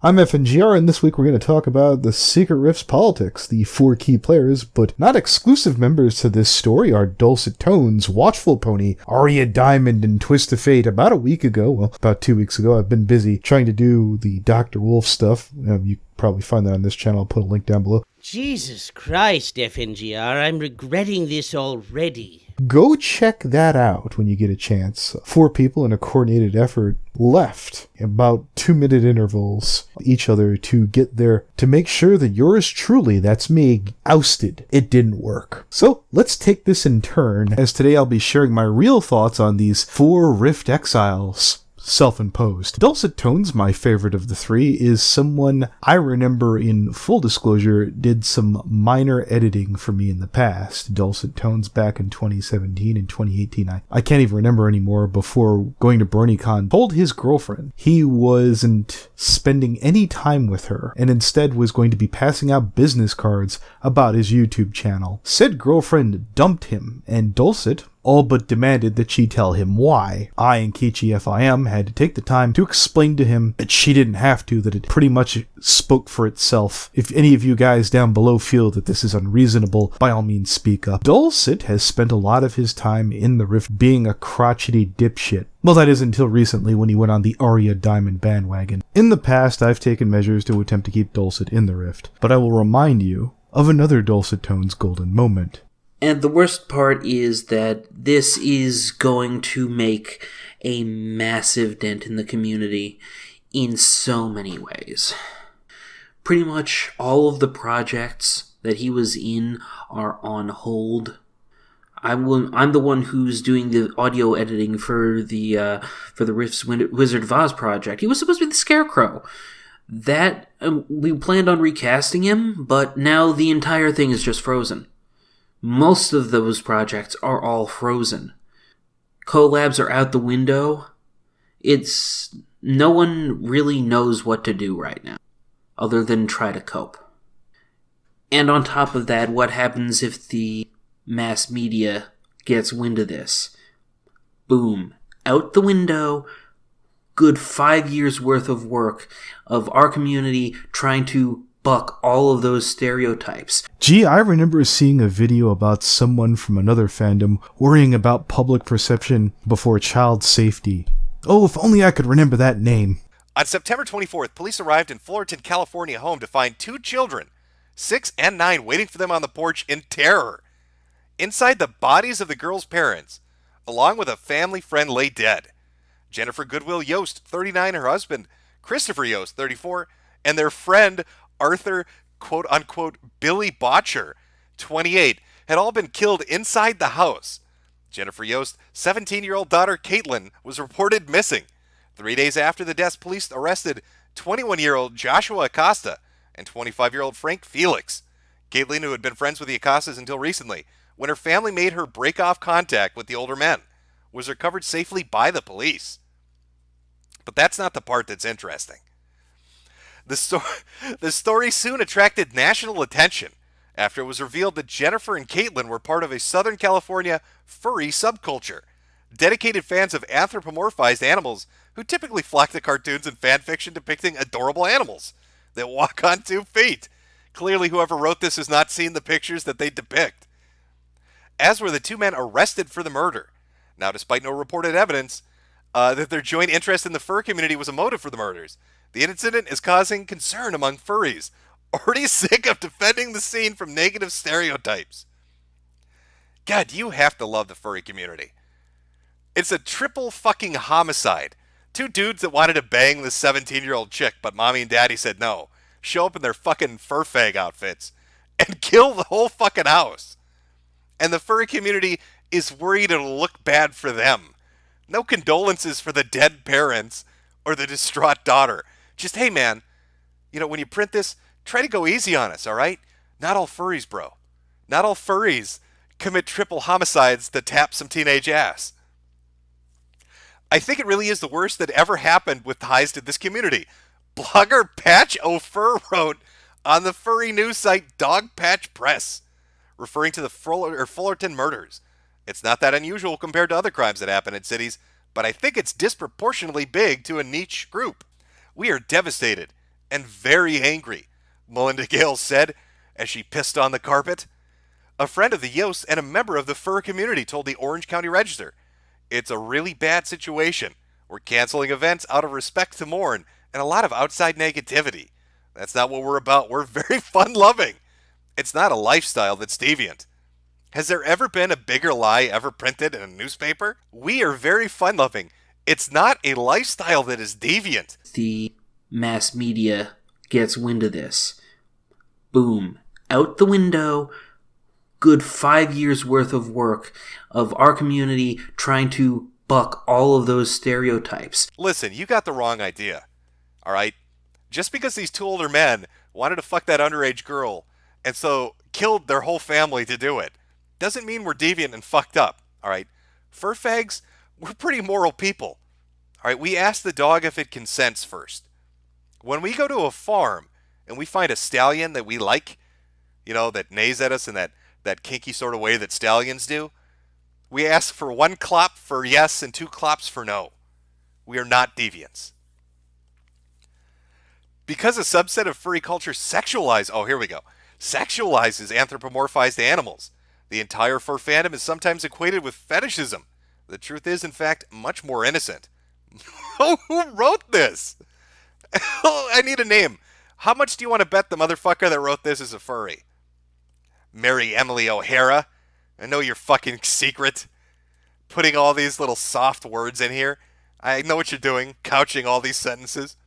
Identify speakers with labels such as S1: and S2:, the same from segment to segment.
S1: I'm FNGR, and this week we're going to talk about the Secret Rift's politics. The 4 key players, but not exclusive members to this story, are Dulcet Tones, Watchful Pony, Aria Diamond, and Twist of Fate. About 2 weeks ago, I've been busy trying to do the Dr. Wolf stuff. You probably find that on this channel. I'll put a link down below.
S2: Jesus Christ, FNGR, I'm regretting this already.
S1: Go check that out when you get a chance. 4 people in a coordinated effort left about 2-minute intervals each other to get there to make sure that yours truly, that's me, ousted. It didn't work. So let's take this in turn, as today I'll be sharing my real thoughts on these 4 Rift exiles. Self-imposed. Dulcet Tones, my favorite of the 3, is someone I remember, in full disclosure, did some minor editing for me in the past. Dulcet Tones back in 2017 and 2018. I can't even remember anymore. Before going to BronyCon, told his girlfriend he wasn't spending any time with her and instead was going to be passing out business cards about his YouTube channel. Said girlfriend dumped him, and Dulcet all but demanded that she tell him why. I and Kichi FIM had to take the time to explain to him that she didn't have to, that it pretty much spoke for itself. If any of you guys down below feel that this is unreasonable, by all means speak up. Dulcet has spent a lot of his time in the Rift being a crotchety dipshit. Well, that is until recently when he went on the Aria Diamond bandwagon. In the past, I've taken measures to attempt to keep Dulcet in the Rift, but I will remind you of another Dulcet Tones golden moment.
S3: And the worst part is that this is going to make a massive dent in the community in so many ways. Pretty much all of the projects that he was in are on hold. I'm the one who's doing the audio editing for the Rift's Wizard of Oz project. He was supposed to be the Scarecrow. That we planned on recasting him, but now the entire thing is just frozen. Most of those projects are all frozen. Collabs are out the window. No one really knows what to do right now, other than try to cope. And on top of that, what happens if the mass media gets wind of this? Boom. Out the window. Good 5 years worth of work of our community trying to buck all of those stereotypes.
S1: Gee, I remember seeing a video about someone from another fandom worrying about public perception before child safety. Oh, if only I could remember that name.
S4: On September 24th, police arrived in Fullerton, California home to find 2 children, 6 and 9, waiting for them on the porch in terror. Inside, the bodies of the girls' parents, along with a family friend, lay dead. Jennifer Goodwill Yost, 39, her husband, Christopher Yost, 34, and their friend, Arthur, quote-unquote, Billy Botcher, 28, had all been killed inside the house. Jennifer Yost's 17-year-old daughter, Caitlin, was reported missing. 3 days after the deaths, police arrested 21-year-old Joshua Acosta and 25-year-old Frank Felix. Caitlin, who had been friends with the Acostas until recently, when her family made her break off contact with the older men, was recovered safely by the police. But that's not the part that's interesting. The story soon attracted national attention after it was revealed that Jennifer and Caitlin were part of a Southern California furry subculture, dedicated fans of anthropomorphized animals who typically flock to cartoons and fan fiction depicting adorable animals that walk on 2 feet. Clearly, whoever wrote this has not seen the pictures that they depict. As were the 2 men arrested for the murder. Now, despite no reported evidence that their joint interest in the fur community was a motive for the murders, the incident is causing concern among furries, already sick of defending the scene from negative stereotypes. God, you have to love the furry community. It's a triple fucking homicide. 2 dudes that wanted to bang this 17-year-old chick, but mommy and daddy said no. Show up in their fucking fur fag outfits and kill the whole fucking house. And the furry community is worried it'll look bad for them. No condolences for the dead parents or the distraught daughter. Just, hey man, when you print this, try to go easy on us, alright? Not all furries, bro. Not all furries commit triple homicides that tap some teenage ass. I think it really is the worst that ever happened with ties to this community. Blogger Patch O'Fur wrote on the furry news site Dog Patch Press, referring to the Fullerton murders. It's not that unusual compared to other crimes that happen in cities, but I think it's disproportionately big to a niche group. We are devastated and very angry, Melinda Gale said as she pissed on the carpet. A friend of the Yost and a member of the fur community told the Orange County Register, "It's a really bad situation. We're canceling events out of respect to Morn and a lot of outside negativity. That's not what we're about. We're very fun-loving. It's not a lifestyle that's deviant. Has there ever been a bigger lie ever printed in a newspaper? We are very fun-loving. It's not a lifestyle that is deviant."
S3: The mass media gets wind of this. Boom. Out the window. Good 5 years worth of work of our community trying to buck all of those stereotypes.
S4: Listen, you got the wrong idea. All right? Just because these two older men wanted to fuck that underage girl and so killed their whole family to do it doesn't mean we're deviant and fucked up. All right? Fur fags, we're pretty moral people. All right? We ask the dog if it consents first. When we go to a farm and we find a stallion that we like, that neighs at us in that kinky sort of way that stallions do, we ask for 1 clop for yes and 2 clops for no. We are not deviants. Because a subset of furry culture sexualizes anthropomorphized animals, the entire fur fandom is sometimes equated with fetishism. The truth is, in fact, much more innocent. Who wrote this? I need a name. How much do you want to bet the motherfucker that wrote this is a furry? Mary Emily O'Hara? I know your fucking secret. Putting all these little soft words in here. I know what you're doing, couching all these sentences.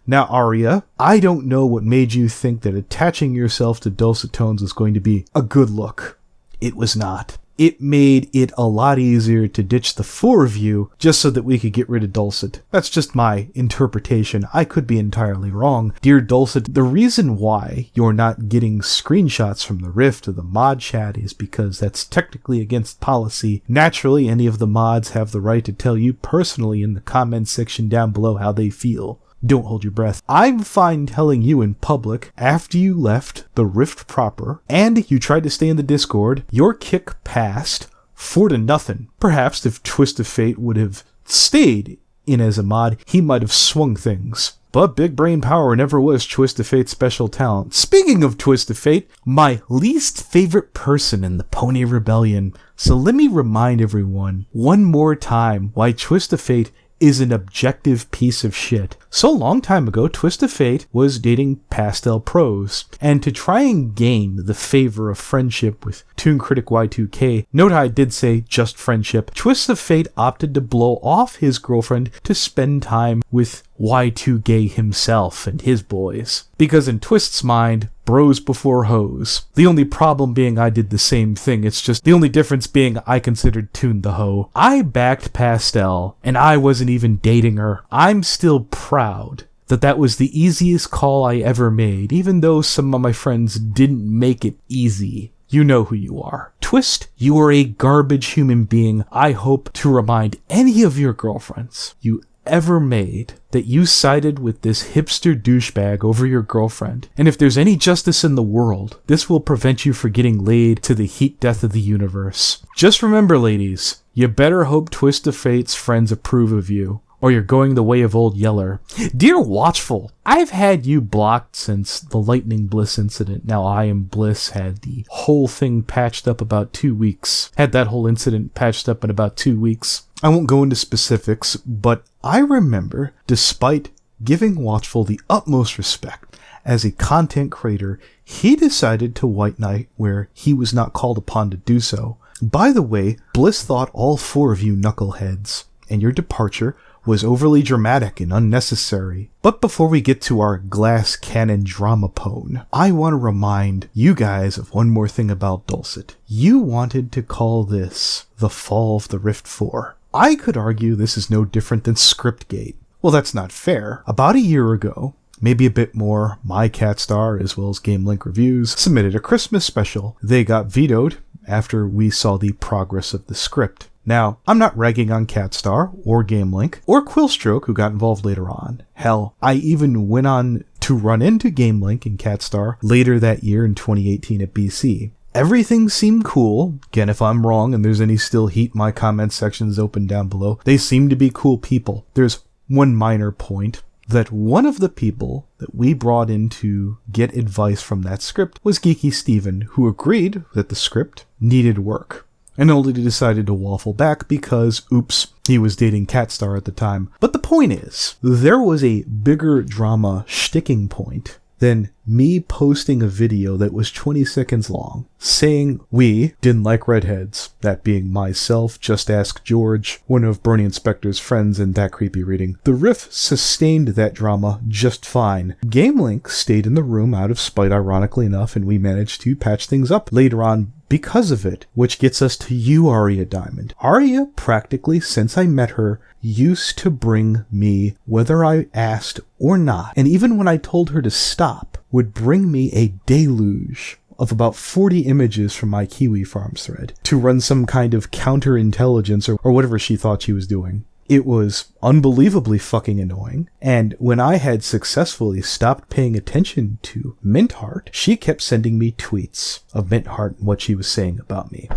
S1: Now, Aria, I don't know what made you think that attaching yourself to Dulcet Tones was going to be a good look. It was not. It made it a lot easier to ditch the 4 of you just so that we could get rid of Dulcet. That's just my interpretation. I could be entirely wrong. Dear Dulcet, the reason why you're not getting screenshots from the Rift or the mod chat is because that's technically against policy. Naturally, any of the mods have the right to tell you personally in the comments section down below how they feel. Don't hold your breath. I'm fine telling you in public, after you left the Rift proper, and you tried to stay in the Discord, your kick passed 4-0. Perhaps if Twist of Fate would have stayed in as a mod, he might have swung things. But big brain power never was Twist of Fate's special talent. Speaking of Twist of Fate, my least favorite person in the Pony Rebellion. So let me remind everyone one more time why Twist of Fate is an objective piece of shit. So long time ago, Twist of Fate was dating Pastel Pros, and to try and gain the favor of friendship with Toon Critic Y2K, note I did say just friendship, Twist of Fate opted to blow off his girlfriend to spend time with Y2K himself and his boys. Because in Twist's mind, bros before hoes. The only problem being I did the same thing, it's just the only difference being I considered Toon the hoe. I backed Pastel, and I wasn't even dating her. I'm still proud that was the easiest call I ever made, even though some of my friends didn't make it easy. You know who you are. Twist, you are a garbage human being. I hope to remind any of your girlfriends you ever made that you sided with this hipster douchebag over your girlfriend. And if there's any justice in the world, this will prevent you from getting laid to the heat death of the universe. Just remember, ladies, you better hope Twist of Fate's friends approve of you, or you're going the way of Old Yeller. Dear Watchful, I've had you blocked since the Lightning Bliss incident. Now, I Am Bliss had the whole thing patched up about 2 weeks. Had that whole incident patched up in about 2 weeks. I won't go into specifics, but I remember, despite giving Watchful the utmost respect as a content creator, he decided to White Knight where he was not called upon to do so. By the way, Bliss thought all 4 of you knuckleheads, and your departure was overly dramatic and unnecessary. But before we get to our glass cannon drama pone, I want to remind you guys of one more thing about Dulcet. You wanted to call this the Fall of the Rift 4. I could argue this is no different than Scriptgate. Well, that's not fair. About a year ago, maybe a bit more, my Catstar, as well as GameLink Reviews, submitted a Christmas special. They got vetoed after we saw the progress of the script. Now, I'm not ragging on Catstar, or GameLink, or Quillstroke, who got involved later on. Hell, I even went on to run into GameLink and Catstar later that year in 2018 at BC. Everything seemed cool. Again, if I'm wrong and there's any still heat, my comment section is open down below. They seem to be cool people. There's one minor point. that one of the people that we brought in to get advice from that script was Geeky Steven, who agreed that the script needed work, and only decided to waffle back because, oops, he was dating Catstar at the time. But the point is, there was a bigger drama sticking point than me posting a video that was 20 seconds long, saying we didn't like redheads, that being myself, Just Ask George, one of Brony Inspector's friends in That Creepy Reading. The riff sustained that drama just fine. GameLink stayed in the room out of spite, ironically enough, and we managed to patch things up later on because of it, which gets us to you, Aria Diamond. Aria, practically since I met her, used to bring me, whether I asked or not, and even when I told her to stop, would bring me a deluge of about 40 images from my Kiwi Farms thread to run some kind of counterintelligence or whatever she thought she was doing. It was unbelievably fucking annoying, and when I had successfully stopped paying attention to Mintheart, she kept sending me tweets of Mintheart and what she was saying about me.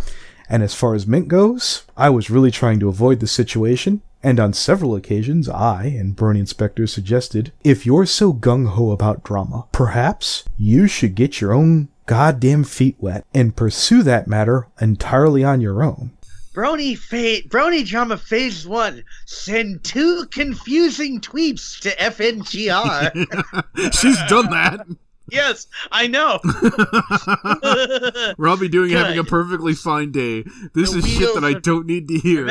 S1: And as far as Mint goes, I was really trying to avoid the situation, and on several occasions I and Brony Inspector suggested, if you're so gung-ho about drama, perhaps you should get your own goddamn feet wet and pursue that matter entirely on your own.
S5: Brony Drama Phase 1. Send 2 confusing tweets to FNGR.
S6: She's done that.
S5: Yes, I know.
S6: Robbie doing having a perfectly fine day. This is shit that I don't need to hear.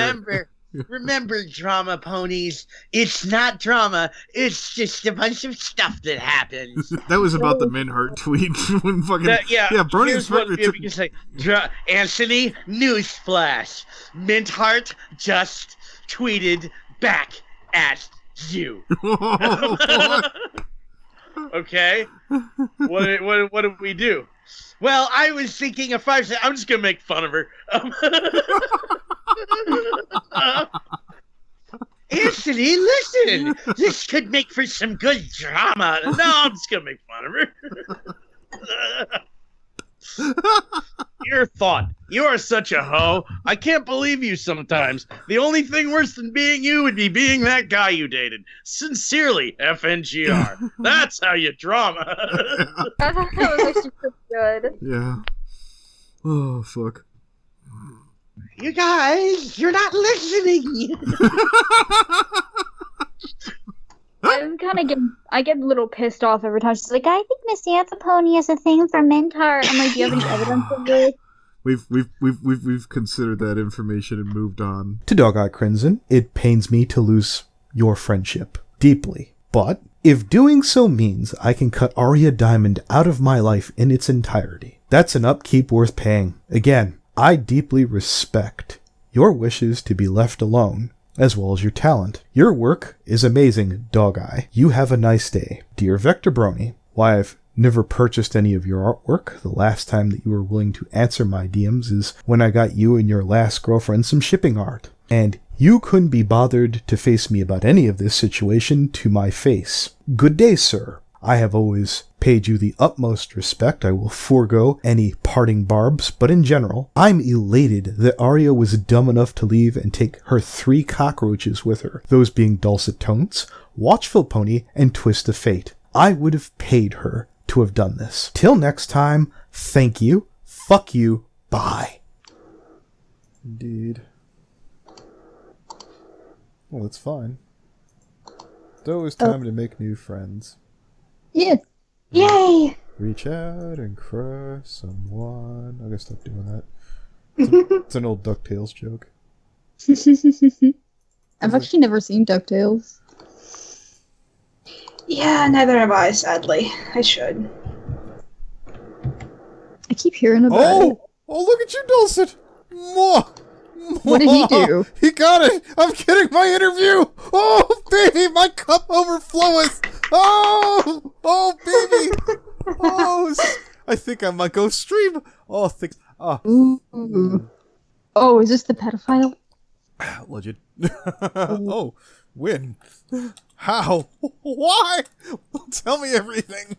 S5: Remember, drama ponies. It's not drama. It's just a bunch of stuff that happens.
S6: That was about the Minheart tweet. When fucking Brony Inspector.
S5: Anthony, newsflash. Mintheart just tweeted back at you. Okay. What did we do? Well, I was thinking of 5 seconds. I'm just gonna make fun of her. Anthony, listen. This could make for some good drama. No, I'm just gonna make fun of her. Your thought. You are such a hoe. I can't believe you sometimes. The only thing worse than being you would be being that guy you dated. Sincerely, FNGR. That's how you drama.
S7: That was actually pretty good.
S6: Yeah. Oh, fuck.
S5: You guys, you're not listening.
S7: I get a little pissed off every time. She's like, I think Miss Anthropony has a thing for Mintheart. I'm like, do you have any evidence of this?
S6: We've considered that information and moved on.
S1: To Dog Eye Crimson, it pains me to lose your friendship deeply. But if doing so means I can cut Aria Diamond out of my life in its entirety, that's an upkeep worth paying. Again, I deeply respect your wishes to be left alone, as well as your talent. Your work is amazing, Dog Eye. You have a nice day. Dear Vector Brony, why I've never purchased any of your artwork. The last time that you were willing to answer my DMs is when I got you and your last girlfriend some shipping art. And you couldn't be bothered to face me about any of this situation to my face. Good day, sir. I have always paid you the utmost respect. I will forego any parting barbs, but in general, I'm elated that Aria was dumb enough to leave and take her 3 cockroaches with her, those being Dulcet Tones, Watchful Pony, and Twist of Fate. I would have paid her to have done this. Till next time, thank you, fuck you, bye. Indeed. Well, that's fine. It's always time to make new friends.
S7: Yes. Yay!
S1: Reach out and crush someone. I'm gonna stop doing that. It's an old DuckTales joke.
S7: I've actually never seen DuckTales.
S8: Yeah, neither have I, sadly. I should.
S7: I keep hearing about it.
S1: Oh, look at you, Dulcet! Mwah!
S7: What did he do?
S1: He got it! I'm getting my interview! Oh, baby, my cup overfloweth! Oh, baby! Oh, I think I might go stream! Oh, thanks.
S7: Ooh. Oh, is this the pedophile?
S1: Legend. Oh, when? How? Why? Tell me everything.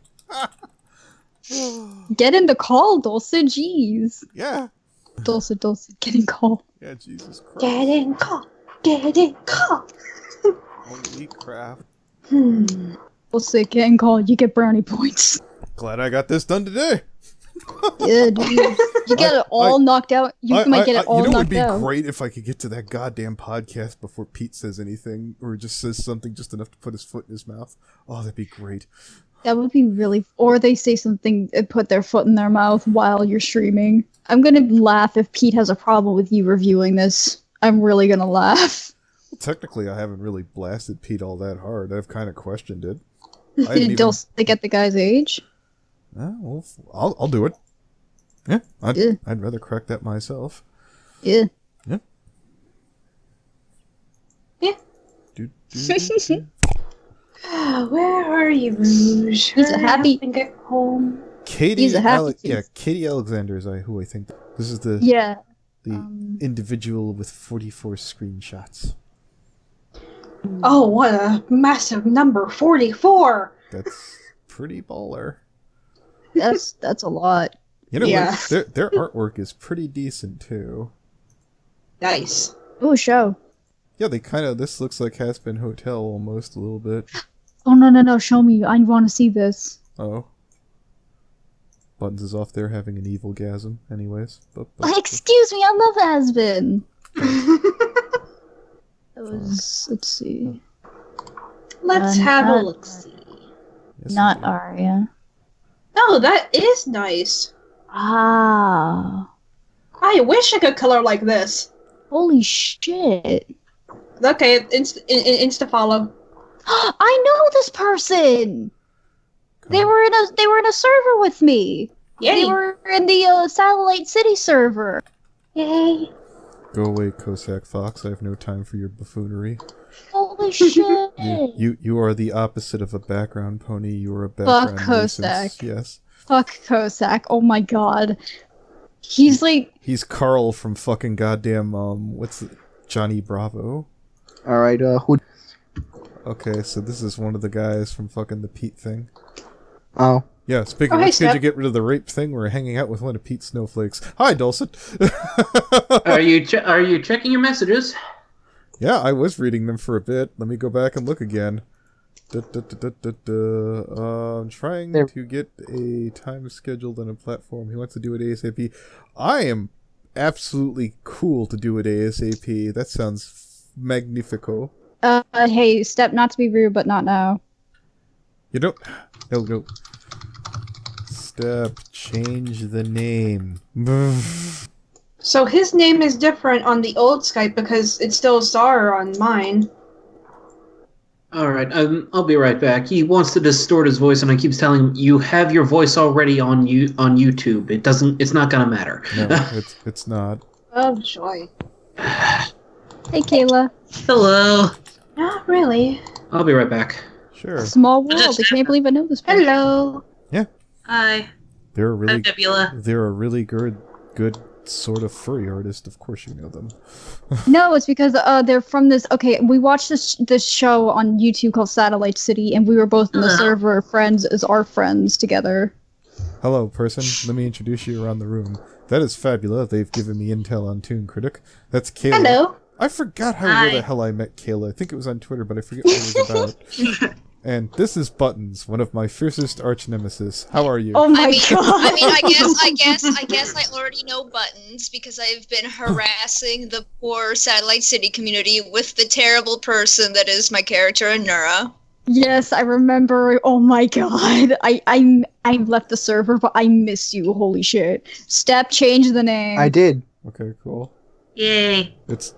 S7: Get in the call, Dulcet. Jeez.
S1: Yeah.
S7: Dulcet, get in call.
S1: Yeah, Jesus Christ.
S8: Get in call. Get in call.
S1: Holy crap.
S7: We'll say getting called, you get brownie points.
S1: Glad I got this done today.
S7: Yeah, dude. You get it all knocked out. You might get it all knocked out.
S1: You know what would be great if I could get to that goddamn podcast before Pete says anything, or just says something just enough to put his foot in his mouth. Oh, that'd be great.
S7: That would be really... Or they say something and put their foot in their mouth while you're streaming. I'm gonna laugh if Pete has a problem with you reviewing this. I'm really gonna laugh.
S1: Well, technically, I haven't really blasted Pete all that hard. I've kind of questioned it.
S7: Did Dulcet get the guy's age?
S1: Well, I'll do it. Yeah, I'd rather crack that myself.
S7: Yeah.
S1: Yeah.
S8: Yeah. Where are you, Rouge?
S7: He's a happy...
S8: Get home.
S1: Katie Alexander is who I think. This is the individual with 44 screenshots.
S8: Oh, what a massive number, 44!
S1: That's pretty baller.
S7: That's a lot.
S1: You know what? Their artwork is pretty decent too.
S8: Nice.
S7: Ooh, show.
S1: Yeah, this looks like Has-Been Hotel almost a little bit.
S7: Oh, no, show me. I want to see this.
S1: Oh. Buttons is off there having an evil gasm, anyways.
S7: Excuse me, I love Has-Been. Let's see.
S8: Let's have a look-see.
S1: Yes,
S7: not Aria.
S8: Oh, that is nice.
S7: Ah.
S8: I wish I could color like this.
S7: Holy shit.
S8: Okay, insta follow.
S7: I know this person. They were in a server with me.
S8: Yay.
S7: They were in the Satellite City server.
S8: Yay.
S1: Go away, Cossack Fox. I have no time for your buffoonery.
S7: Holy shit.
S1: You are the opposite of a background pony. You are a background
S7: Fuck
S1: nuisance.
S7: Cossack.
S1: Yes.
S7: Fuck Cossack. Oh my god. He's like...
S1: He's Carl from fucking goddamn, Johnny Bravo.
S9: Alright, who...
S1: Okay, so this is one of the guys from fucking the Pete thing.
S9: Oh.
S1: Yeah, speaking of which, could you get rid of the rape thing? We're hanging out with one of Pete's snowflakes. Hi, Dulcet.
S3: Are you checking your messages?
S1: Yeah, I was reading them for a bit. Let me go back and look again. I'm trying to get a time scheduled on a platform. He wants to do it ASAP. I am absolutely cool to do it ASAP. That sounds magnifico.
S7: Hey, Step, not to be rude, but not now.
S1: You don't... No. Step, change the name.
S8: So his name is different on the old Skype because it's still Zara on mine.
S3: Alright, I'll be right back. He wants to distort his voice, and I keep telling him, you have your voice already on YouTube. It's not gonna matter.
S1: No, it's not.
S8: Oh, joy.
S7: Hey, Kayla.
S3: Hello.
S8: Not really.
S3: I'll be right back.
S1: Sure.
S7: Small world. I can't believe I know this person.
S8: Hello.
S1: Yeah.
S10: Hi.
S1: They're a really,
S10: I'm Nebula.
S1: They're a really good sort of furry artist. Of course you know them.
S7: No, it's because they're from this... Okay, we watched this show on YouTube called Satellite City, and we were both in the server friends as our friends together.
S1: Hello, person. Let me introduce you around the room. That is Fabula. They've given me intel on Toon Critic. That's Kayla.
S8: Hello.
S1: I forgot where the hell I met Kayla. I think it was on Twitter, but I forget what it was about. And this is Buttons, one of my fiercest arch nemesis. How are you?
S7: Oh my god!
S10: I guess I already know Buttons because I've been harassing the poor Satellite City community with the terrible person that is my character Nura.
S7: Yes, I remember. Oh my god! I left the server, but I miss you. Holy shit! Step, change the name.
S9: I did.
S1: Okay, cool.
S10: Yay!
S1: It's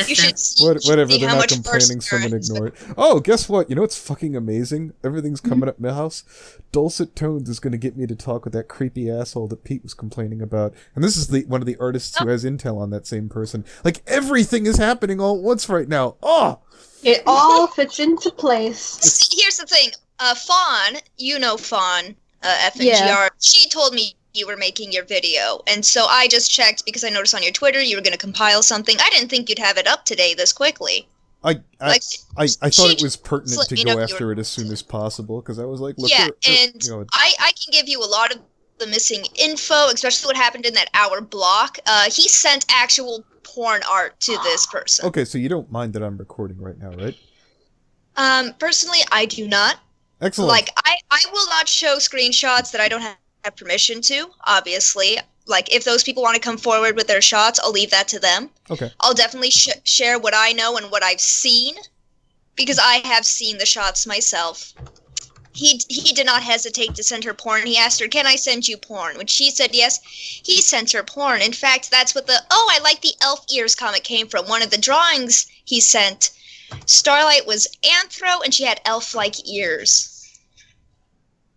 S10: You should
S1: whatever.
S10: see
S1: They're
S10: how
S1: not
S10: much
S1: complaining. Someone ignore it. Oh, guess what? You know what's fucking amazing? Everything's coming up my house. Dulcet Tones is going to get me to talk with that creepy asshole that Pete was complaining about. And this is one of the artists who has intel on that same person. Like, everything is happening all at once right now. Oh!
S8: It all fits into place.
S10: Here's the thing. Fawn, you know Fawn, FNGR,
S7: Yeah.
S10: she told me you were making your video, and so I just checked because I noticed on your Twitter you were going to compile something. I didn't think you'd have it up today this quickly.
S1: I thought it was pertinent to go after it as soon as possible, because I was like, look,
S10: I can give you a lot of the missing info, especially what happened in that hour block. He sent actual porn art to this person.
S1: Okay, so you don't mind that I'm recording right now, right?
S10: Personally, I do not.
S1: Excellent.
S10: Like, I will not show screenshots that I don't have permission to, obviously. Like, if those people want to come forward with their shots, I'll leave that to them.
S1: Okay.
S10: I'll definitely share what I know and what I've seen, because I have seen the shots myself. He did not hesitate to send her porn. He asked her, "Can I send you porn?" When she said yes, he sent her porn. In fact, that's what the I like the elf ears comic came from. One of the drawings he sent, Starlight was anthro, and she had elf-like ears.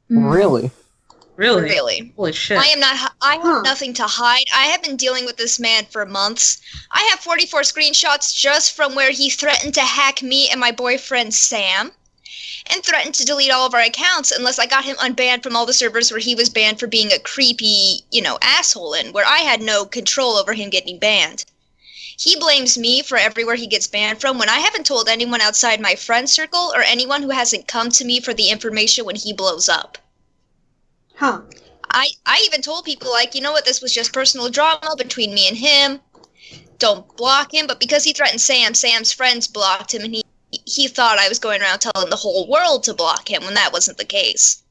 S9: Really?
S10: Really.
S8: Holy shit.
S10: I have nothing to hide. I have been dealing with this man for months. I have 44 screenshots just from where he threatened to hack me and my boyfriend Sam, and threatened to delete all of our accounts unless I got him unbanned from all the servers where he was banned for being a creepy, asshole in, where I had no control over him getting banned. He blames me for everywhere he gets banned from when I haven't told anyone outside my friend circle or anyone who hasn't come to me for the information when he blows up.
S8: Huh.
S10: I even told people, like, you know what, this was just personal drama between me and him. Don't block him. But because he threatened Sam, Sam's friends blocked him, and he thought I was going around telling the whole world to block him when that wasn't the case.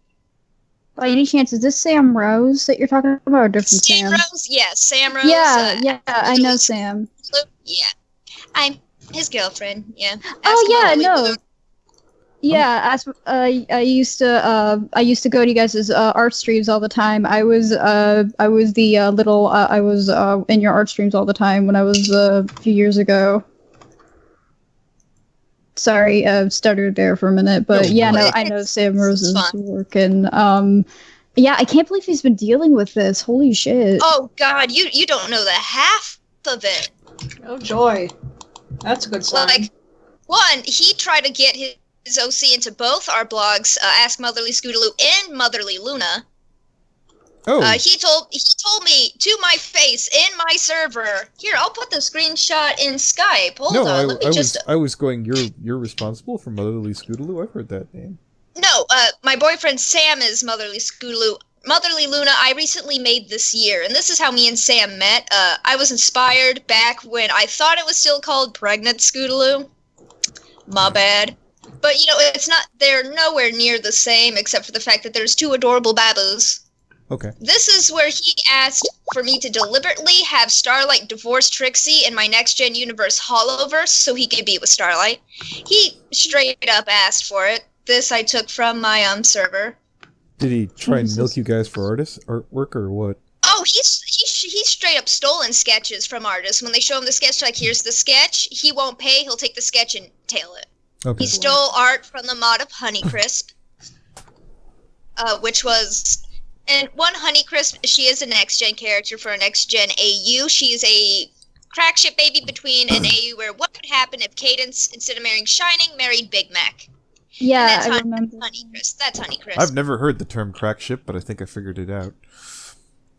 S7: By any chance, is this Sam Rose that you're talking about, or a different Sam?
S10: Sam Rose? Yes, Sam Rose.
S7: Yeah, I know Sam.
S10: Yeah. I'm his girlfriend, yeah.
S7: Yeah, I used to go to you guys' art streams all the time. I was in your art streams all the time when I was a few years ago. Sorry, stuttered there for a minute, but I know Sam Rose's work, and I can't believe he's been dealing with this. Holy shit!
S10: Oh God, you don't know the half of it.
S8: Oh joy, that's a good sign.
S10: Like, one, he tried to get his OC into both our blogs, Ask Motherly Scootaloo and Motherly Luna.
S1: Oh.
S10: He told me to my face in my server. Here, I'll put the screenshot in Skype. Hold on, let me
S1: I was going. You're responsible for Motherly Scootaloo. I've heard that name.
S10: No, my boyfriend Sam is Motherly Scootaloo. Motherly Luna, I recently made this year, and this is how me and Sam met. I was inspired back when I thought it was still called Pregnant Scootaloo. My bad. But, they're nowhere near the same, except for the fact that there's two adorable babus.
S1: Okay.
S10: This is where he asked for me to deliberately have Starlight divorce Trixie in my next-gen universe Hollowverse so he could be with Starlight. He straight up asked for it. This I took from my server.
S1: Did he try and milk you guys for artwork or what?
S10: Oh, he's straight up stolen sketches from artists. When they show him the sketch, like, here's the sketch, he won't pay, he'll take the sketch and tail it.
S1: Okay.
S10: He stole art from the mod of Honeycrisp, which was... And one Honeycrisp, she is a next-gen character for a next-gen AU. She is a crack ship baby between an AU where what would happen if Cadence, instead of marrying Shining, married Big Mac.
S7: Yeah, I remember.
S10: Honeycrisp. That's Honeycrisp.
S1: I've never heard the term crack ship, but I think I figured it out.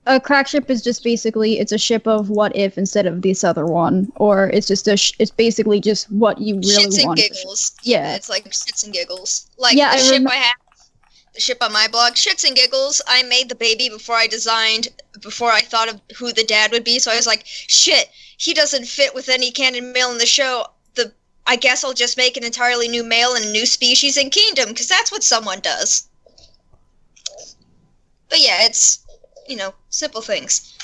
S7: A crack ship is just basically, it's a ship of what if instead of this other one. Or it's just it's basically just what you really
S10: shits
S7: want.
S10: Shits and giggles.
S7: Yeah.
S10: It's like shits and giggles. Like the ship I have. The ship on my blog, Shits and Giggles, I made the baby before I thought of who the dad would be, so I was like, shit, he doesn't fit with any canon male in the show. I guess I'll just make an entirely new male and a new species in Kingdom, because that's what someone does. But yeah, it's, simple things.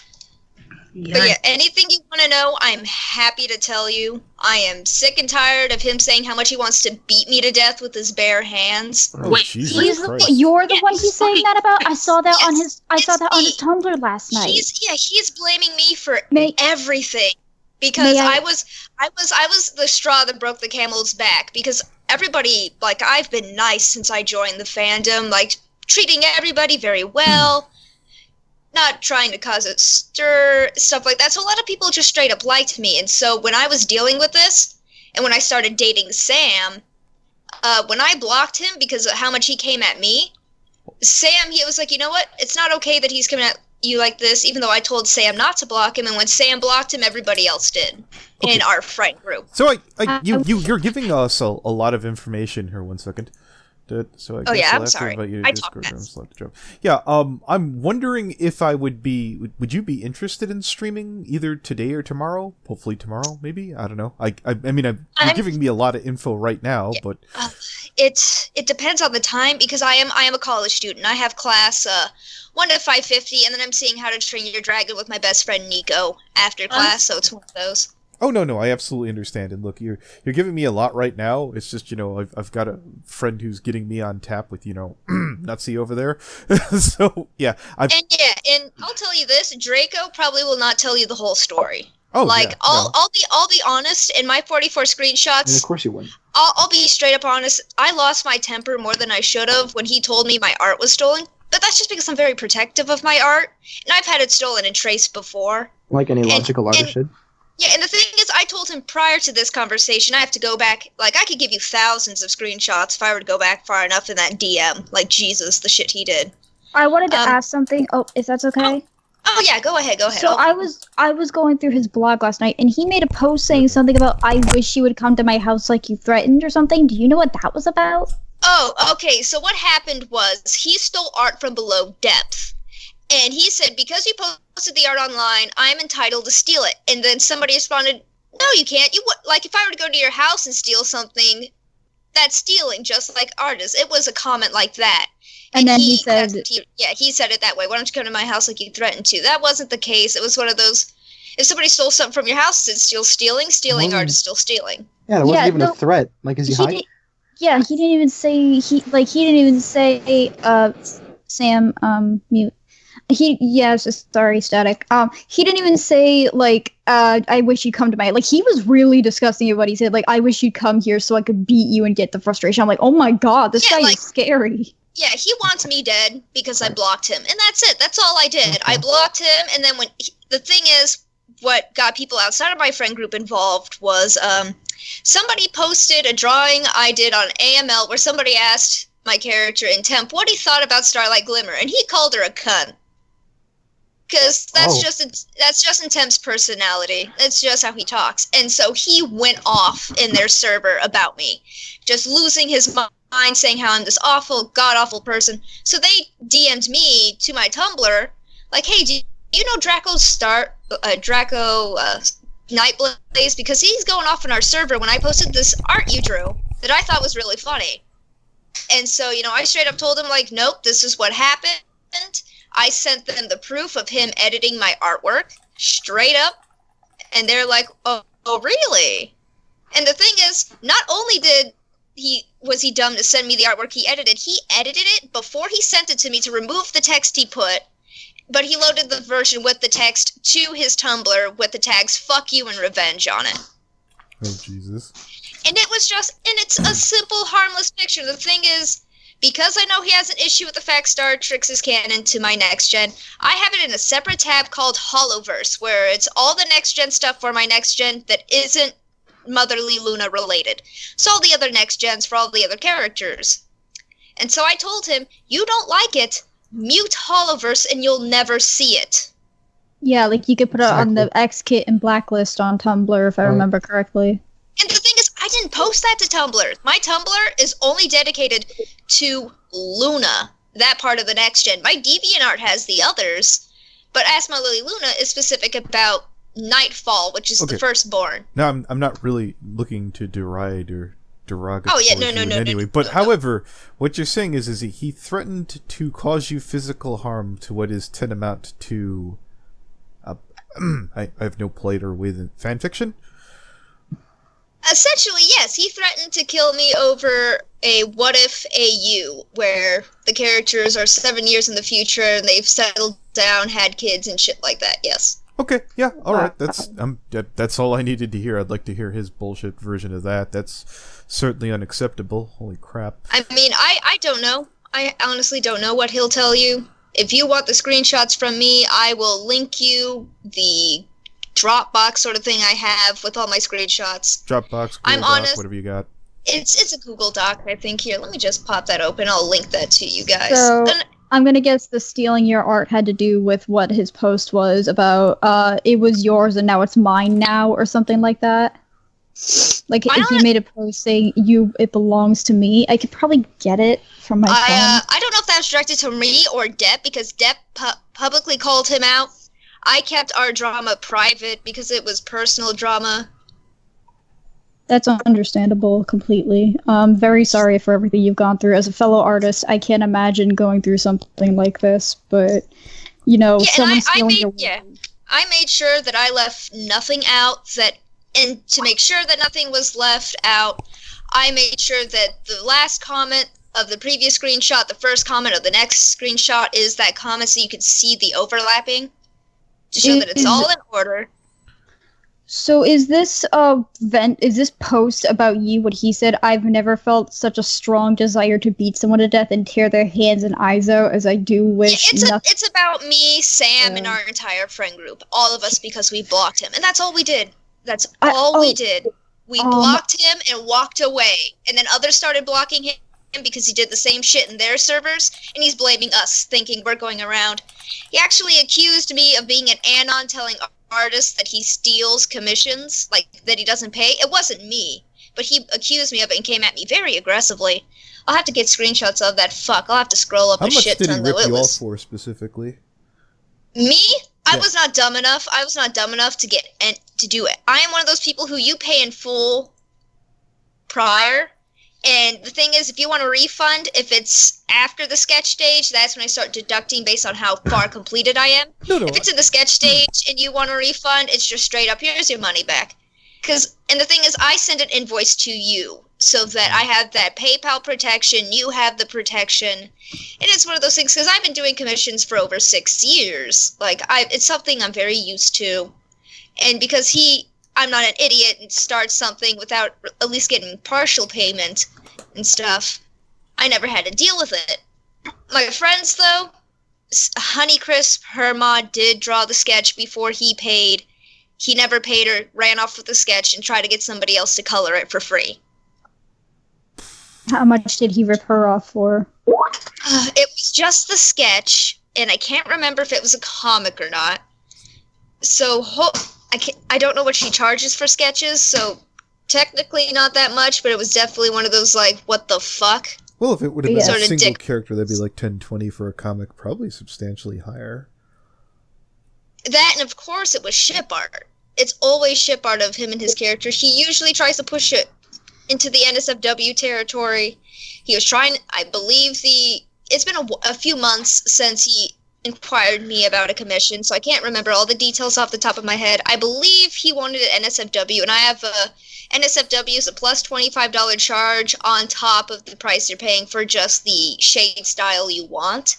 S10: Yeah. But yeah, anything you want to know, I'm happy to tell you. I am sick and tired of him saying how much he wants to beat me to death with his bare hands.
S1: Oh, wait,
S7: you're the one he's saying that about? I saw that on his Tumblr last night.
S10: He's blaming me for everything. Because I was the straw that broke the camel's back. Because everybody, like, I've been nice since I joined the fandom, like, treating everybody very well. Not trying to cause a stir, stuff like that. So a lot of people just straight up liked me. And so when I was dealing with this, and when I started dating Sam, when I blocked him because of how much he came at me, Sam, he was like, you know what? It's not okay that he's coming at you like this, even though I told Sam not to block him. And when Sam blocked him, everybody else did in our friend group.
S1: So you're giving us a lot of information here. 1 second.
S11: So I guess I'll have to invite you to Discord and select the job. Yeah, I'm wondering if would you be interested in streaming either today or tomorrow? Hopefully tomorrow, maybe? I don't know. I mean, you're giving me a lot of info right now, but...
S10: It depends on the time, because I am a college student. I have class 1 to 5:50, and then I'm seeing How to Train Your Dragon with my best friend Nico after class, so it's one of those.
S11: Oh, no, I absolutely understand. And look, you're giving me a lot right now. It's just, I've got a friend who's getting me on tap with, Nutsy over there. So, yeah.
S10: And I'll tell you this, Draco probably will not tell you the whole story.
S11: Oh,
S10: like, yeah, I'll be honest, in my 44 screenshots...
S9: And of course you wouldn't.
S10: I'll be straight up honest, I lost my temper more than I should have when he told me my art was stolen. But that's just because I'm very protective of my art, and I've had it stolen and traced before.
S9: Like any logical artist should.
S10: Yeah, and the thing is, I told him prior to this conversation, I have to go back, like, I could give you thousands of screenshots if I were to go back far enough in that DM. Like, Jesus, the shit he did.
S7: I wanted to ask something. Oh, if that's okay?
S10: Oh yeah, go ahead.
S7: So I was going through his blog last night, and he made a post saying something about, I wish you would come to my house like you threatened or something. Do you know what that was about?
S10: Oh, okay, so what happened was, he stole art from Below Depth. And he said, because you posted the art online, I'm entitled to steal it. And then somebody responded, no, you can't. Like, if I were to go to your house and steal something, that's stealing, just like artists. It was a comment like that.
S7: And then he said...
S10: he said it that way. Why don't you come to my house like you threatened to? That wasn't the case. It was one of those, if somebody stole something from your house, it's still stealing. Stealing art is still stealing.
S9: Yeah, it wasn't even a threat. Like, is he hiding?
S7: Yeah, he didn't even say... Sam, mute. It's just sorry, static. He didn't even say, like, I wish you'd come to my, like, he was really disgusting at what he said, like, I wish you'd come here so I could beat you and get the frustration. I'm like, oh my god, this guy is scary.
S10: Yeah, he wants me dead because I blocked him, and that's it. That's all I did. I blocked him, and then the thing is, what got people outside of my friend group involved was, somebody posted a drawing I did on AML where somebody asked my character in Temp what he thought about Starlight Glimmer, and he called her a cunt. Because that's just in Temp's personality. That's just how he talks. And so he went off in their server about me. Just losing his mind, saying how I'm this awful, god-awful person. So they DM'd me to my Tumblr, like, hey, do you know Draco Nightblaze? Because he's going off in our server when I posted this art you drew that I thought was really funny. And so, I straight up told him, like, nope, this is what happened. I sent them the proof of him editing my artwork, straight up, and they're like, oh really? And the thing is, not only was he dumb to send me the artwork he edited it before he sent it to me to remove the text he put, but he loaded the version with the text to his Tumblr with the tags fuck you and revenge on it.
S11: Oh, Jesus.
S10: And it's a simple, harmless picture. The thing is, because I know he has an issue with the fact Star Tricks is canon to my next gen, I have it in a separate tab called Holoverse, where it's all the next gen stuff for my next gen that isn't Motherly Luna related. So all the other next gens for all the other characters. And so I told him, you don't like it, mute Holoverse and you'll never see it.
S7: Yeah, like you could put it on the XKit and Blacklist on Tumblr, if I remember correctly.
S10: And the thing is, I didn't post that to Tumblr. My Tumblr is only dedicated to Luna, that part of the next gen. My DeviantArt has the others, but Ask My Lily Luna is specific about Nightfall, which is the firstborn.
S11: Now, I'm not really looking to deride or derogatory.
S10: Oh yeah, no.
S11: Anyway, but however, what you're saying is he threatened to cause you physical harm to what is tantamount to, I have no pleasure with fanfiction.
S10: Essentially, yes. He threatened to kill me over a what if AU, where the characters are 7 years in the future and they've settled down, had kids, and shit like that. Yes.
S11: Okay. Yeah. All right. That's all I needed to hear. I'd like to hear his bullshit version of that. That's certainly unacceptable. Holy crap.
S10: I mean, I don't know. I honestly don't know what he'll tell you. If you want the screenshots from me, I will link you the Dropbox sort of thing I have with all my screenshots.
S11: Dropbox,
S10: I'm honest,
S11: whatever you got.
S10: It's a Google Doc, I think. Here, let me just pop that open. I'll link that to you guys.
S7: So, I'm gonna guess the stealing your art had to do with what his post was about, it was yours and now it's mine now, or something like that. Like, if you made a post saying it belongs to me, I could probably get it from my phone.
S10: I don't know if that was directed to me or Depp, because Depp publicly called him out. I kept our drama private because it was personal drama.
S7: That's understandable completely. Very sorry for everything you've gone through. As a fellow artist, I can't imagine going through something like this, but, someone's stealing your work.
S10: I made sure that I left nothing out, and to make sure that nothing was left out, I made sure that the last comment of the previous screenshot, the first comment of the next screenshot is that comment so you can see the overlapping to show that it's all in order.
S7: So is this post about you what he said, I've never felt such a strong desire to beat someone to death and tear their hands and eyes out as I do wish
S10: it's about me, Sam, and our entire friend group. All of us, because we blocked him. And that's all we did. That's all we did. We blocked him and walked away. And then others started blocking him because he did the same shit in their servers, and he's blaming us, thinking we're going around. He actually accused me of being an anon, telling artists that he steals commissions, like that he doesn't pay. It wasn't me, but he accused me of it and came at me very aggressively. I'll have to get screenshots of that. I'll have to scroll up a shit ton.
S11: How much did he rip you off for specifically?
S10: Me? I was not dumb enough. I was not dumb enough to do it. I am one of those people who you pay in full prior. And the thing is, if you want a refund, if it's after the sketch stage, that's when I start deducting based on how far completed I am. If it's in the sketch stage and you want a refund, it's just straight up, here's your money back. And the thing is, I send an invoice to you so that I have that PayPal protection, you have the protection. And it's one of those things, because I've been doing commissions for over 6 years. It's something I'm very used to. And because I'm not an idiot and start something without at least getting partial payment and stuff, I never had to deal with it. My friends, though, Honeycrisp, her mod, did draw the sketch before he paid. He never paid her, ran off with the sketch, and tried to get somebody else to color it for free.
S7: How much did he rip her off for?
S10: It was just the sketch, and I can't remember if it was a comic or not. So, I don't know what she charges for sketches, so technically not that much, but it was definitely one of those, what the fuck?
S11: Well, if it would have been a single character, that'd be like $10-20 for a comic, probably substantially higher.
S10: That, and of course it was ship art. It's always ship art of him and his character. He usually tries to push it into the NSFW territory. He was trying, I believe it's been a few months since he inquired me about a commission, so I can't remember all the details off the top of my head. I believe he wanted an NSFW, and I have NSFW is a plus $25 charge on top of the price you're paying for just the shade style you want.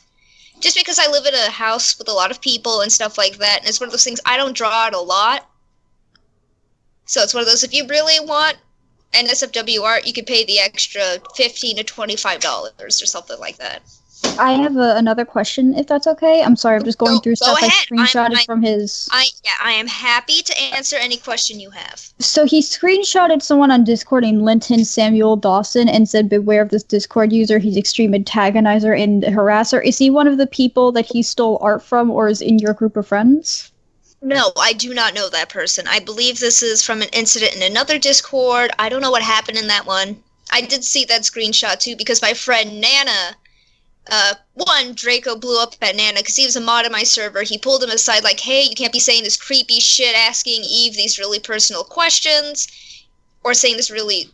S10: Just because I live in a house with a lot of people and stuff like that, and it's one of those things, I don't draw out a lot. So it's one of those, if you really want NSFW art, you could pay the extra $15 to $25 or something like that.
S7: I have another question, if that's okay. I'm sorry, I'm just going through stuff I screenshotted from his...
S10: I am happy to answer any question you have.
S7: So he screenshotted someone on Discord named Linton Samuel Dawson and said, beware of this Discord user, he's extreme antagonizer and harasser. Is he one of the people that he stole art from or is in your group of friends?
S10: No, I do not know that person. I believe this is from an incident in another Discord. I don't know what happened in that one. I did see that screenshot too because my friend Nana... Draco blew up at Nana because he was a mod on my server. He pulled him aside like, hey, you can't be saying this creepy shit, asking Eve these really personal questions, or saying this really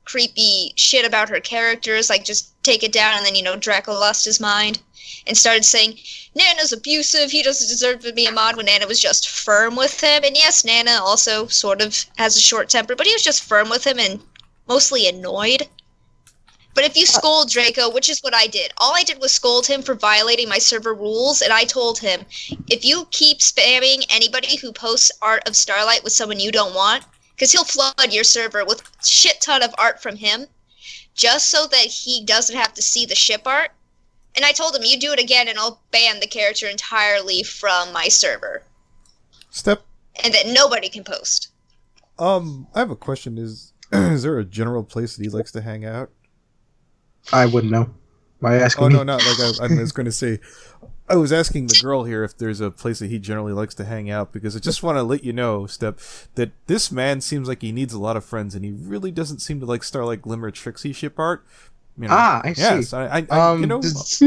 S10: creepy shit about her characters, just take it down, and then, Draco lost his mind and started saying, Nana's abusive, he doesn't deserve to be a mod, when Nana was just firm with him. And yes, Nana also sort of has a short temper, but he was just firm with him and mostly annoyed. But if you scold Draco, which is what I did, all I did was scold him for violating my server rules, and I told him, if you keep spamming anybody who posts art of Starlight with someone you don't want, because he'll flood your server with a shit ton of art from him, just so that he doesn't have to see the ship art. And I told him, you do it again and I'll ban the character entirely from my server. And that nobody can post.
S11: I have a question. Is there a general place that he likes to hang out?
S9: I wouldn't know. Why are you asking me?
S11: No, not I was going to say, I was asking the girl here if there's a place that he generally likes to hang out, because I just want to let you know, Step, that this man seems like he needs a lot of friends, and he really doesn't seem to like Starlight Glimmer Trixie ship art. You know,
S9: I see.
S11: Yes, I you know.
S10: Or Sunburst,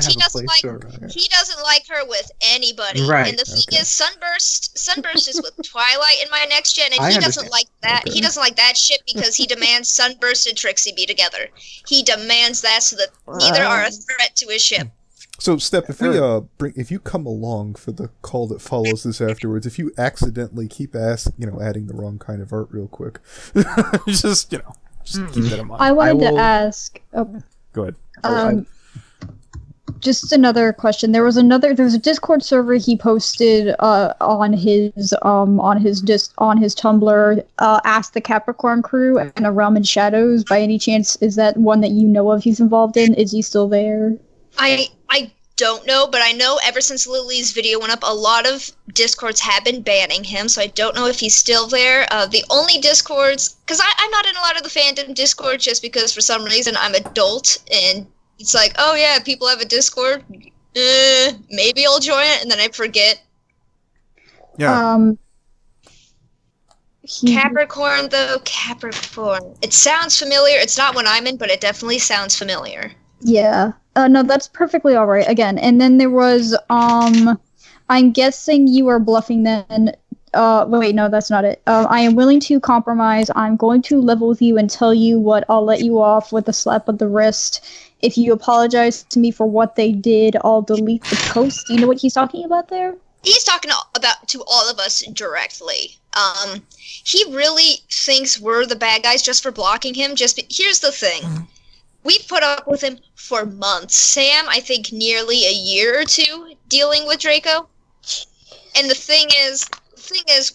S10: he doesn't like her with anybody.
S9: Right.
S10: And the thing is, Sunburst is with Twilight in my next gen, and he doesn't like that. Okay. He doesn't like that shit because he demands Sunburst and Trixie be together. He demands that so that neither are a threat to his ship.
S11: So, Step, if if you come along for the call that follows this afterwards, if you accidentally keep adding the wrong kind of art real quick, just keep that in mind.
S7: I wanted to ask. Oh,
S11: go ahead.
S7: Just another question. There was a Discord server he posted on his Tumblr. Ask the Capricorn Crew and A Realm in Shadows. By any chance, is that one that you know of? He's involved in? Is he still there?
S10: I don't know, but I know ever since Lily's video went up, a lot of Discords have been banning him, so I don't know if he's still there. The only Discords, because I'm not in a lot of the fandom Discord just because for some reason I'm adult, and it's like, oh yeah, people have a Discord, maybe I'll join it, and then I forget.
S11: Yeah.
S10: Capricorn, though, Capricorn. It sounds familiar. It's not one I'm in, but it definitely sounds familiar.
S7: Yeah. No, that's perfectly all right. Again, and then there was, I'm guessing you are bluffing then. Wait, no, that's not it. I am willing to compromise. I'm going to level with you and tell you what I'll let you off with a slap of the wrist. If you apologize to me for what they did, I'll delete the post. Do you know what he's talking about there?
S10: He's talking about to all of us directly. He really thinks we're the bad guys just for blocking him. Here's the thing. We've put up with him for months. Sam, I think nearly a year or two dealing with Draco. And the thing is,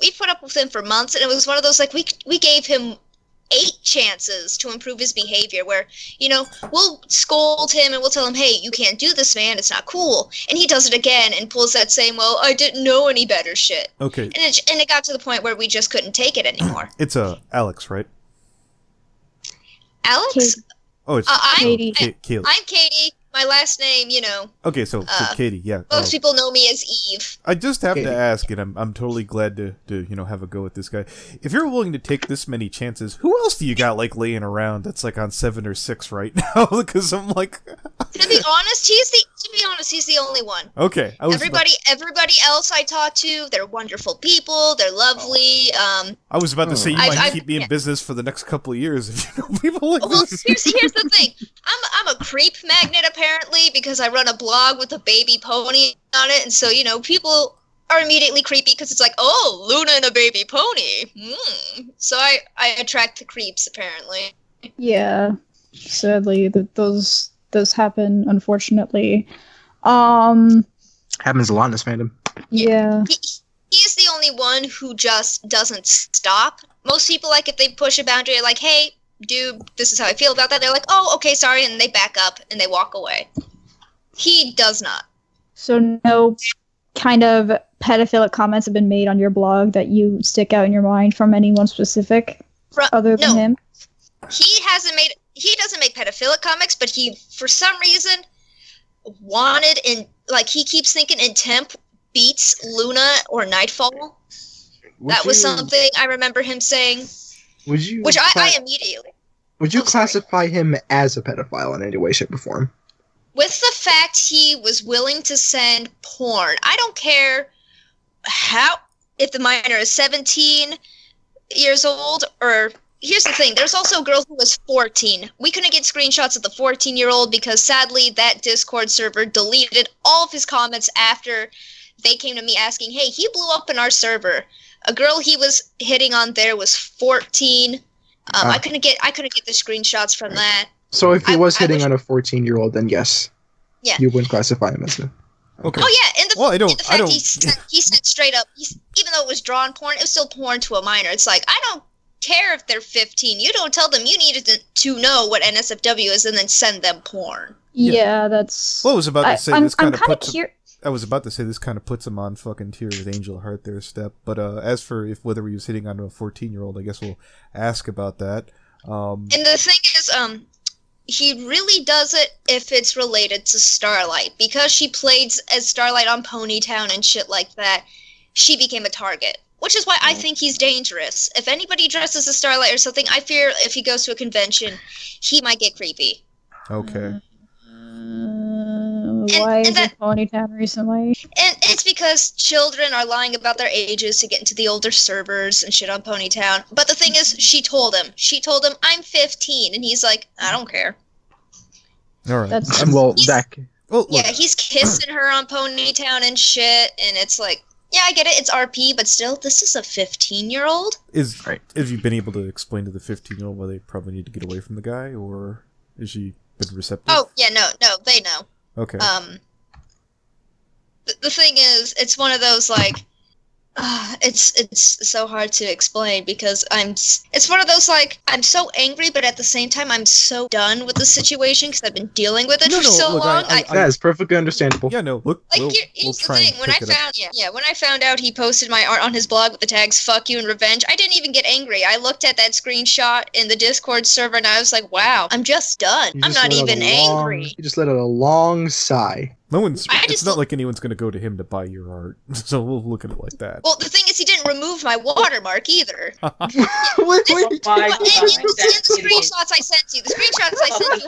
S10: we put up with him for months, and it was one of those, like, we gave him 8 chances to improve his behavior, where, we'll scold him and we'll tell him, hey, you can't do this, man, it's not cool. And he does it again and pulls that same, well, I didn't know any better shit.
S11: Okay.
S10: And it got to the point where we just couldn't take it anymore.
S11: It's Alex, right?
S10: Alex?
S7: Katie.
S11: Oh, it's
S7: Katie.
S11: Kaylee.
S10: I'm Katie. My last name,
S11: Okay, so Katie, yeah.
S10: Most people know me as Eve.
S11: I just have to ask, and I'm totally glad to have a go at this guy. If you're willing to take this many chances, who else do you got like laying around that's like on 7 or 6 right now? Because I'm like,
S10: to be honest, he's the only one.
S11: Okay,
S10: everybody else I talk to, they're wonderful people. They're lovely.
S11: I was about to say you might keep me in business for the next couple of years if you know people like this.
S10: Here's the thing. I'm a creep magnet apparently because I run a blog with a baby pony on it, and so people are immediately creepy because it's like, oh, Luna and a baby pony. So I attract the creeps apparently.
S7: Yeah, sadly, those happen, unfortunately.
S9: Happens a lot in this fandom.
S7: Yeah.
S10: He's the only one who just doesn't stop. Most people, like, if they push a boundary, are like, hey, dude, this is how I feel about that. They're like, oh, okay, sorry, and they back up and they walk away. He does not.
S7: So no kind of pedophilic comments have been made on your blog that you stick out in your mind from anyone specific other than him?
S10: He doesn't make pedophilic comics, but he, for some reason, wanted he keeps thinking in temp beats Luna or Nightfall. That was something I remember him saying. I immediately.
S9: Would you classify him as a pedophile in any way, shape, or form?
S10: With the fact he was willing to send porn, I don't care if the minor is 17 years old or. Here's the thing. There's also a girl who was 14. We couldn't get screenshots of the 14-year-old because, sadly, that Discord server deleted all of his comments after they came to me asking, hey, he blew up in our server. A girl he was hitting on there was 14. I couldn't get the screenshots from that.
S9: So if he was hitting on a 14-year-old, then yes.
S10: Yeah.
S9: You wouldn't classify him as a...
S11: Okay.
S10: Oh, yeah. He said straight up, even though it was drawn porn, it was still porn to a minor. It's like, I don't care if they're 15. You don't tell them you needed to know what NSFW is and then send them porn.
S7: Yeah, that's...
S11: Well, I was about to say I was about to say this kind of puts him on fucking tier with Angel Heart there, Step. But as for whether he was hitting on a 14-year-old, I guess we'll ask about that.
S10: And the thing is, he really does it if it's related to Starlight. Because she played as Starlight on Ponytown and shit like that, she became a target. Which is why I think he's dangerous. If anybody dresses as Starlight or something, I fear if he goes to a convention, he might get creepy.
S11: Okay.
S7: Why is it Ponytown recently?
S10: And it's because children are lying about their ages to get into the older servers and shit on Ponytown. But the thing is, she told him, I'm 15, and he's like, I don't care.
S11: All right.
S10: He's kissing her on Ponytown and shit, and it's like, yeah, I get it, it's RP, but still, this is a 15-year-old?
S11: Have you been able to explain to the 15-year-old why they probably need to get away from the guy, or is she been receptive?
S10: Oh, yeah, no, they know.
S11: Okay.
S10: The thing is, it's one of those, like, it's so hard to explain because it's one of those, like, I'm so angry, but at the same time, I'm so done with the situation because I've been dealing with it for so long.
S9: That is perfectly understandable.
S11: Yeah, no, look,
S10: here's the thing. When I found out he posted my art on his blog with the tags "fuck you" and "revenge," I didn't even get angry. I looked at that screenshot in the Discord server and I was like, wow, I'm just done. I'm not even angry.
S9: You just let out a long sigh.
S11: It's not like anyone's going to go to him to buy your art, so we'll look at it like that.
S10: Well, the thing is, he didn't remove my watermark either.
S9: Wait.
S10: In the screenshots I sent you,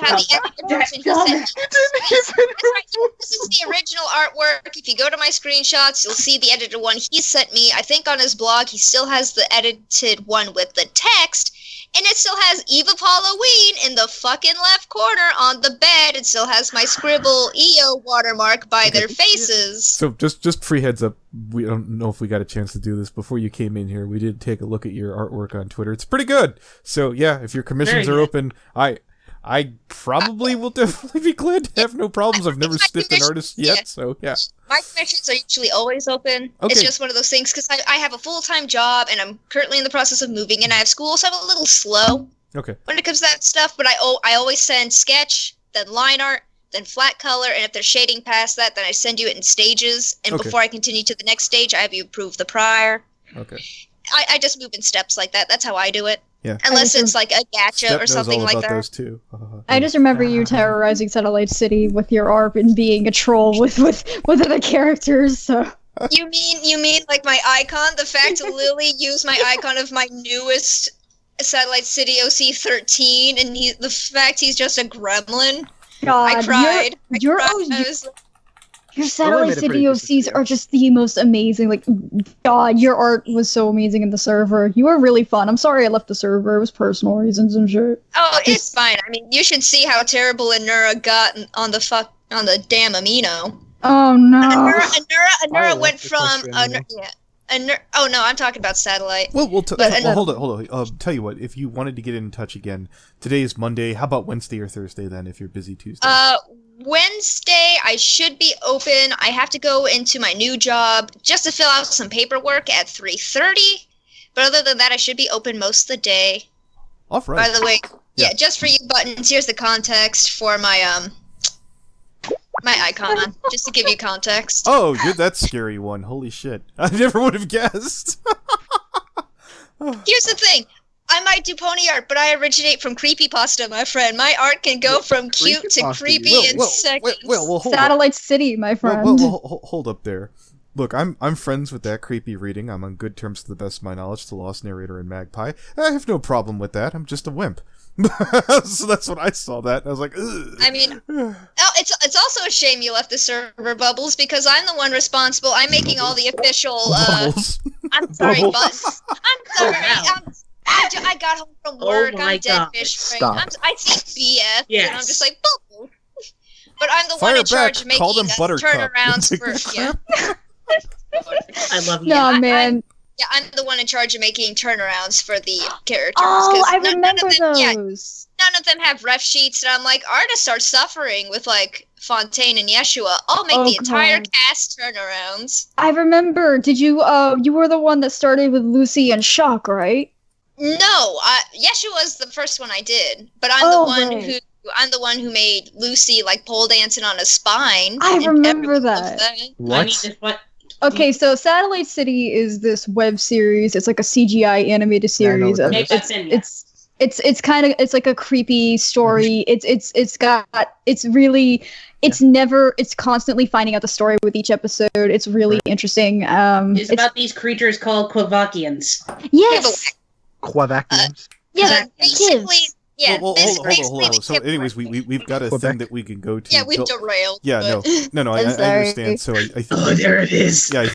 S10: have the edited version he sent me. This is the original artwork. If you go to my screenshots, you'll see the edited one he sent me. I think on his blog, he still has the edited one with the text. And it still has Eve of Halloween in the fucking left corner on the bed. It still has my scribble EO watermark by their faces.
S11: So just free heads up, we don't know if we got a chance to do this before you came in here. We did take a look at your artwork on Twitter. It's pretty good. So yeah, if your commissions are open, I probably will definitely be glad to have no problems. I've never stiffed an artist yet, so yeah.
S10: My commissions are usually always open. Okay. It's just one of those things because I have a full-time job and I'm currently in the process of moving and I have school, so I'm a little slow when it comes to that stuff. But I always send sketch, then line art, then flat color, and if they're shading past that, then I send you it in stages. And before I continue to the next stage, I have you approve the prior.
S11: Okay.
S10: I just move in steps like that. That's how I do it.
S11: Yeah.
S10: Unless it's like a gacha or something like that.
S11: Those too.
S7: I just remember you terrorizing Satellite City with your ARP and being a troll with other characters. So
S10: you mean like my icon? The fact Lily used my icon of my newest Satellite City OC 13, and the fact he's just a gremlin.
S7: God,
S10: I cried.
S7: Your Satellite City OCs are just the most amazing. Like, God, your art was so amazing in the server. You were really fun. I'm sorry I left the server. It was personal reasons and shit.
S10: Oh, it's fine. I mean, you should see how terrible Anura got on the damn amino.
S7: Oh no.
S10: Anura went from oh no, I'm talking about Satellite.
S11: Well, hold on. Tell you what, if you wanted to get in touch again, today is Monday. How about Wednesday or Thursday then? If you're busy Tuesday.
S10: Wednesday I should be open. I have to go into my new job just to fill out some paperwork at 3:30. But other than that, I should be open most of the day.
S11: All right.
S10: By the way, just for you buttons, here's the context for my my icon, just to give you context.
S11: Oh, you're that scary one. Holy shit. I never would have guessed.
S10: Here's the thing. I might do pony art, but I originate from creepypasta, my friend. My art can go from cute to creepy in seconds.
S11: Well,
S7: Satellite City, my friend.
S11: Hold up there. Look, I'm friends with that creepy reading. I'm on good terms to the best of my knowledge to Lost Narrator and Magpie. I have no problem with that. I'm just a wimp. So that's when I saw that. I was like, ugh.
S10: I mean, it's also a shame you left the server, Bubbles, because I'm the one responsible. I'm making all the official. I'm sorry, Buzz. I'm sorry. I got home from work. I'm dead fish. I see BF, and I'm just like, Bubbles. But I'm the one in charge of making turnarounds for.
S12: I love you.
S7: No, man.
S10: I'm the one in charge of making turnarounds for the characters.
S7: Oh, I remember those.
S10: Yeah, none of them have ref sheets, and I'm like, artists are suffering with like Fontaine and Yeshua. I'll make the entire cast turnarounds.
S7: I remember. Did you? You were the one that started with Lucy and Shock, right?
S10: No, Yeshua was the first one I did, but I'm the one who made Lucy like pole dancing on a spine.
S7: I remember that.
S12: What?
S7: Okay, so Satellite City is this web series. It's like a CGI animated series. It's kind of, it's like a creepy story. It's constantly finding out the story with each episode. It's really interesting.
S12: It's about these creatures called Quavakians.
S7: Yes.
S9: Quavakians.
S7: Yeah,
S10: basically. Yeah,
S11: hold on. So, anyways, we've got a thing that we can go to.
S10: Yeah, we derailed.
S11: Yeah, no, I understand. So I think.
S12: Oh, there it is.
S11: Yeah,